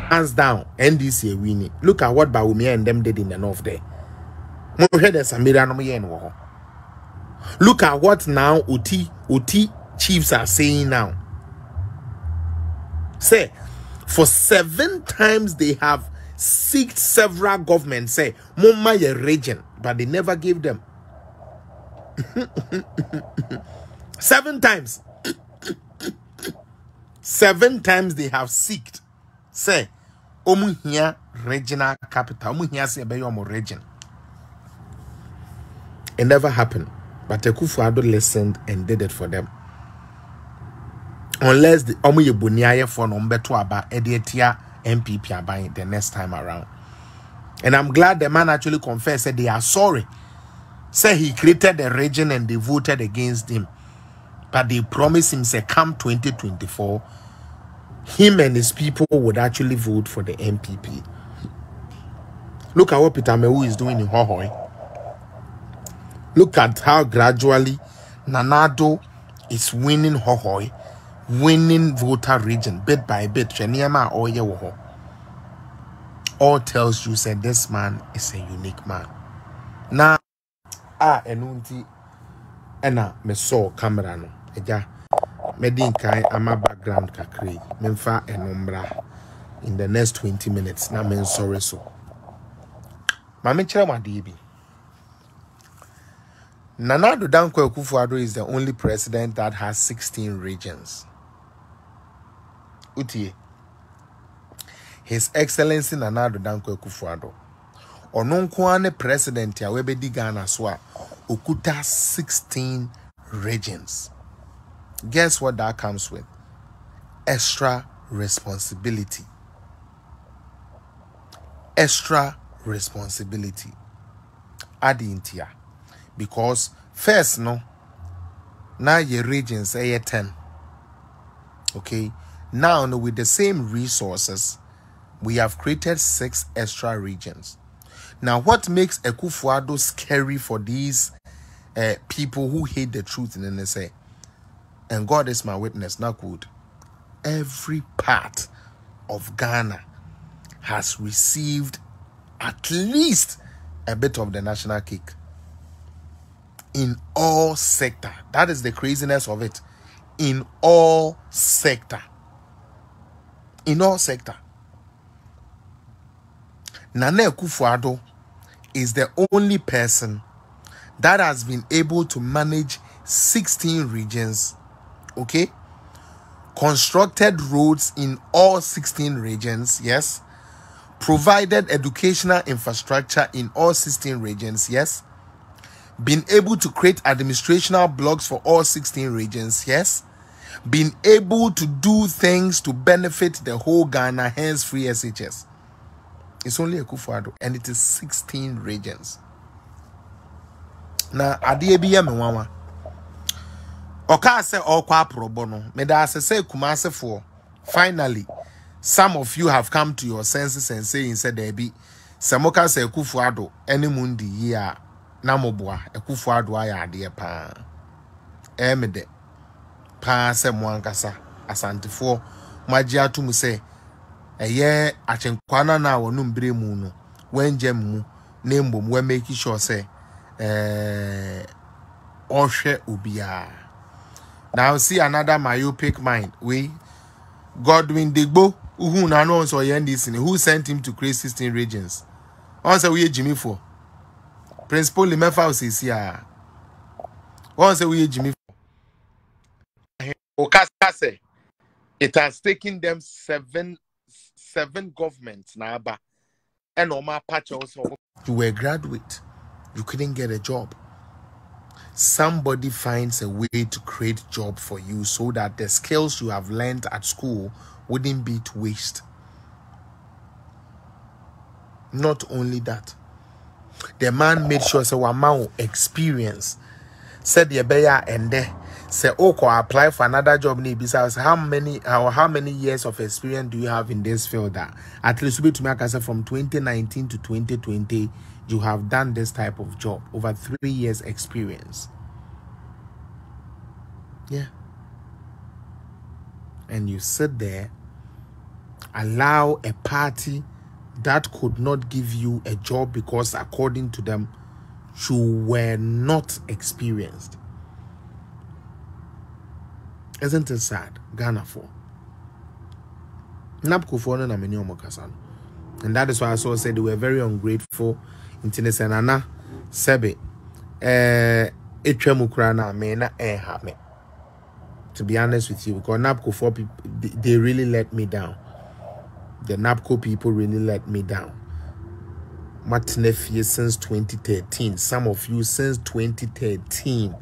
Hands down, NDC winning. Look at what Bawumia and them did in the north there. Look at what now OT chiefs are saying now. Say, for 7 times they have seeked several governments, say, Mumma ye region, but they never gave them. 7 times. 7 times they have seeked. Say, Omu here regional capital. Omu here say be your region. It never happened. But Akufo-Addo listened and did it for them. Unless the Omu Yebuniaye for Nombeto Aba Edietia NPP Abai the next time around. And I'm glad the man actually confessed that they are sorry. Say he created the region and they voted against him. But they promised him, say, come 2024, him and his people would actually vote for the NPP. Look at what Peter Mewu is doing in Hohoi. Look at how gradually Addo is winning Hohoi, winning voter region bit by bit. All tells you, said this man is a unique man. Now, enunti ena me saw camera no eja medin kai ama background kakre memfa enombra in the next 20 minutes na men sorry so mame kire made bi Addo Dankwa Akufo-Addo is the only president that has 16 regions. OTI, His Excellency Addo Dankwa Akufo-Addo Ononkwane president ya webedi Ghana swa okuta 16 regions. Guess what that comes with? Extra responsibility. Extra responsibility. Adintia. Because first no, now your regions are 10. Okay. Now with the same resources, we have created 6 extra regions. Now, what makes Akufo-Addo scary for these people who hate the truth in NSA? And God is my witness, not good. Every part of Ghana has received at least a bit of the national cake. In all sector. That is the craziness of it. In all sector. In all sector. Nana Akufo-Addo is the only person that has been able to manage 16 regions, okay? Constructed roads in all 16 regions, yes? Provided educational infrastructure in all 16 regions, yes? Been able to create administrational blocks for all 16 regions, yes? Been able to do things to benefit the whole Ghana, hence free SHS. It's only Akufo-Addo, and it is 16 regions. Now, Adiebiya Mwawa. Oka se okwa probono. Meda se kumase for. Finally, some of you have come to your senses and saying, said there be Samoka se Akufo-Addo any mundi ya namobwa Akufo-Addo aya adie pa. Emede pa se mwankasa asantifo majia tumu se eye achenkwana na wonumbre mu no wenje mu na mbom we make sure say ohwe obia. Now see another myopic mind we Godwin Digbo who na no so yendis who sent him to create 16 regions. Also we Jimmy for principal Limefa osisia. Once we Jimmy for Okase. It has taken them seven governments now, and on my patch also. You were a graduate, you couldn't get a job. Somebody finds a way to create job for you so that the skills you have learned at school wouldn't be to waste. Not only that, the man made sure so Wamao experience said the beya and there. Say, okay, apply for another job. Besides, how many years of experience do you have in this field? That at least to make us from 2019 to 2020, you have done this type of job. Over 3 years experience. Yeah. And you sit there allow a party that could not give you a job because according to them you were not experienced. Isn't it sad? Ghana for NAPCO for na many omokasan. And that is why I also said they were very ungrateful in Tinesenana Sebe Etwemukra na me na hame. To be honest with you, because NAPCO 4 people, they really let me down. The NAPCO people really let me down. Matinefie since 2013. Some of you since 2013.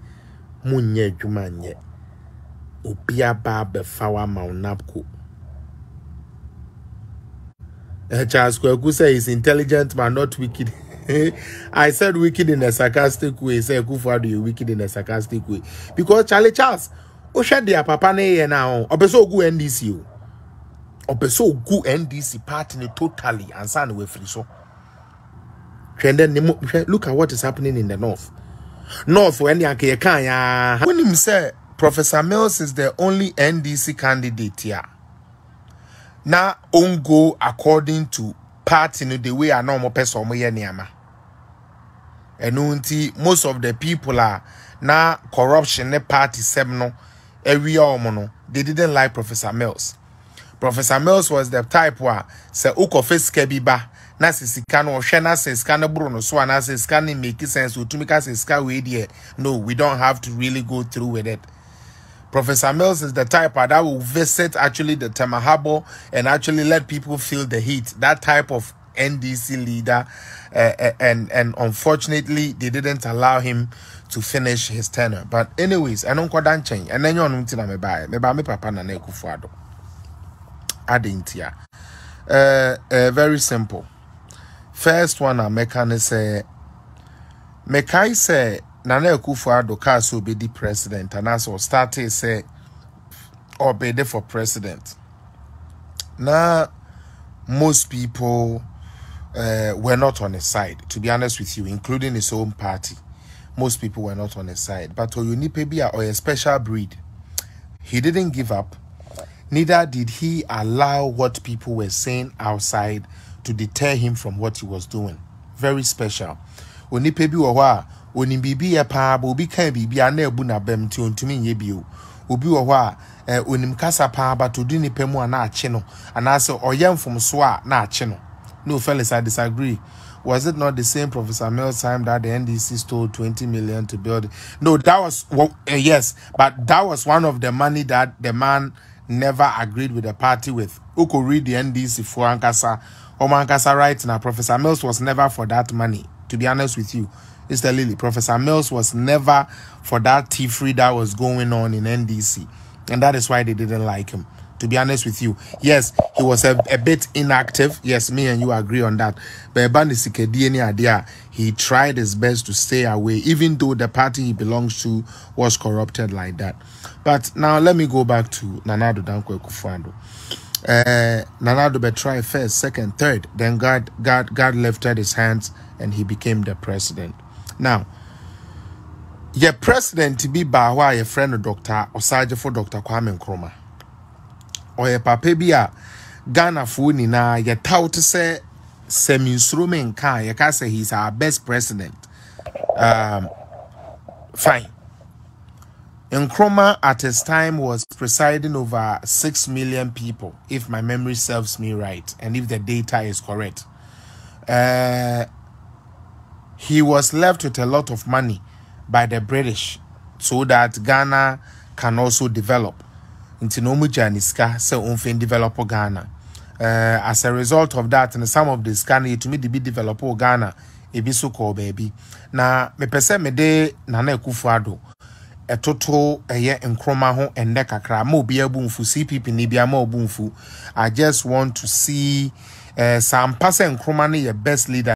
Munye jumanye. Obia ba befawa ma NAPCO. Charles Kweku say he's intelligent but not wicked. I said wicked in a sarcastic way. Say Kufuor, you wicked in a sarcastic way. Because Charles, Osha dia papa ne now. Obeso gu NDC. Obeso gu NDC party totally and san we free so. Look at what is happening in the north. North when you can when him say Professor Mills is the only NDC candidate here. Now on go according to party the way a normal person niama. And most of the people are now corruption ne party semno every hour they didn't like Professor Mills. Professor Mills was the type where say uko face kebiba na sisikano or shena says scan bruno so and says scanning make sense to make us scan way. No, we don't have to really go through with it. Professor Mills is the type that will visit actually the Temahabo and actually let people feel the heat. That type of NDC leader, and unfortunately they didn't allow him to finish his tenure. But anyways, I don't quite change. And then you know me buy me papa na Kufuor. Adintia. Very simple. First one I make say Mekai say Nana Kufuor ka so be the president and also started say or be there for president. Now most people were not on his side, to be honest with you, including his own party. Most people were not on his side. But Oyunipebia or a special breed, he didn't give up. Neither did he allow what people were saying outside to deter him from what he was doing. Very special. Onipebi wa onimbibi ya pa obi kan bibi ana ebu na bem ti ontumi nye bio. Obi wa onimkasa pa ba to di nipa mu ana ache no. Ana se oyemfom so a na ache no. No, fellas, I disagree. Was it not the same Professor Mills time that the NDC stole 20 million to build? No, that was yes, but that was one of the money that the man never agreed with the party with. Who could read the NDC for Ankasa or Mankasa right now? Professor Mills was never for that money. To be honest with you, Mr. Lily, Professor Mills was never for that tea-free that was going on in NDC, and that is why they didn't like him. To be honest with you, yes, he was a bit inactive. Yes, me and you agree on that. But he tried his best to stay away, even though the party he belongs to was corrupted like that. But now let me go back to Nana Addo Dankwa Akufo-Addo. Nana Addo tried first, second, third. Then God lifted his hands and he became the president. Now, your president to be Bawa, your friend of Dr. Osaje for Dr. Kwame Nkrumah. Or your papa bia Ghana funi na ye tout say semi-instrument can you can say he's our best president. Fine. Nkrumah at his time was presiding over 6 million people, if my memory serves me right, and if the data is correct. He was left with a lot of money by the British so that Ghana can also develop. Into no mujaniska se unfin develop Ghana. As a result of that, and some of this Ghana to me the be develop Ghana, e be so called baby. Na me pese me de Nana Akufo-Addo a total ye Nkrumah ho ende kakra mo bi abunfu CPP ni bi ama obunfu. I just want to see some person Nkrumah ne your best leader.